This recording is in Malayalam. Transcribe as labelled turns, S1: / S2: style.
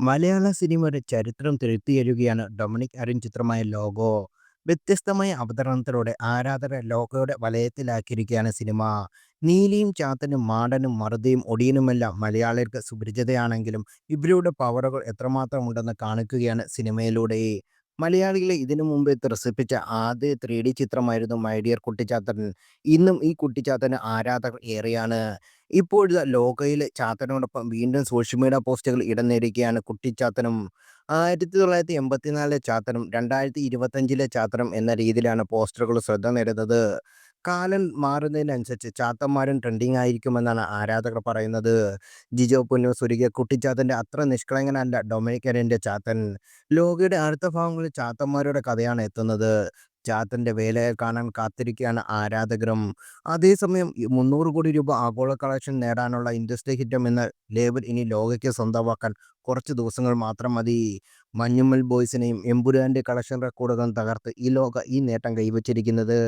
S1: മലയാള സിനിമയുടെ ചരിത്രം തിരുത്തിയെഴുതുകയാണ് ഡൊമിനിക് അരുൺ ചിത്രമായ 'ലോഗോ'. വ്യത്യസ്തമായ അവതരണത്തിലൂടെ ആരാധകരെ ലോകയുടെ വലയത്തിലാക്കിയിരിക്കുകയാണ് സിനിമ. നീലിയും ചാത്തനും മാടനും മറുതയും ഒടിയനുമെല്ലാം മലയാളികൾക്ക് സുപരിചിതയാണെങ്കിലും ഇവരുടെ പവറുകൾ എത്രമാത്രമുണ്ടെന്ന് കാണിക്കുകയാണ് സിനിമയിലൂടെ. മലയാളികളെ ഇതിനു മുമ്പേ ത്രസിപ്പിച്ച ആദ്യ 3D ചിത്രമായിരുന്നു 'മൈ ഡിയർ കുട്ടിച്ചാത്തൻ'. ഇന്നും ഈ കുട്ടിച്ചാത്തന് ആരാധകർ ഏറെയാണ്. ഇപ്പോഴിതാ ലോകയിലെ ചാത്തനോടൊപ്പം വീണ്ടും സോഷ്യൽ മീഡിയ പോസ്റ്റുകൾ ഇടം നേടിയിരിക്കുകയാണ് കുട്ടിച്ചാത്തനും. 1984 ചാത്തനും 2025 ചാത്തനും എന്ന രീതിയിലാണ് പോസ്റ്ററുകൾ ശ്രദ്ധ നേടുന്നത്. കാലം മാറുന്നതിനനുസരിച്ച് ചാത്തന്മാരും ട്രെൻഡിങ് ആയിരിക്കുമെന്നാണ് ആരാധകർ പറയുന്നത്. ജിജോ പൊന്നൂസ് ഒരുക്കിയ കുട്ടിച്ചാത്തന്റെ അത്ര നിഷ്കളങ്കനല്ല ഡൊമിനിക് അരന്റെ ചാത്തൻ. ലോകയുടെ അടുത്ത ഭാഗങ്ങളിൽ ചാത്തന്മാരുടെ കഥയാണ് എത്തുന്നത്. ചാത്തന്റെ വേലയെ കാണാൻ കാത്തിരിക്കുകയാണ് ആരാധകരും. അതേസമയം ഈ 300 കോടി രൂപ ആഗോള കളക്ഷൻ നേടാനുള്ള ഇൻഡസ്ട്രി ഹിറ്റം എന്ന ലേബൽ ഇനി ലോകയ്ക്ക് സ്വന്തമാക്കാൻ കുറച്ച് ദിവസങ്ങൾ മാത്രം മതി. മഞ്ഞുമ്മൽ ബോയ്സിനെയും എമ്പുരാന്റെ കളക്ഷൻ റെക്കോർഡുകളും തകർത്ത് ഈ ലോക ഈ നേട്ടം കൈവച്ചിരിക്കുന്നത്.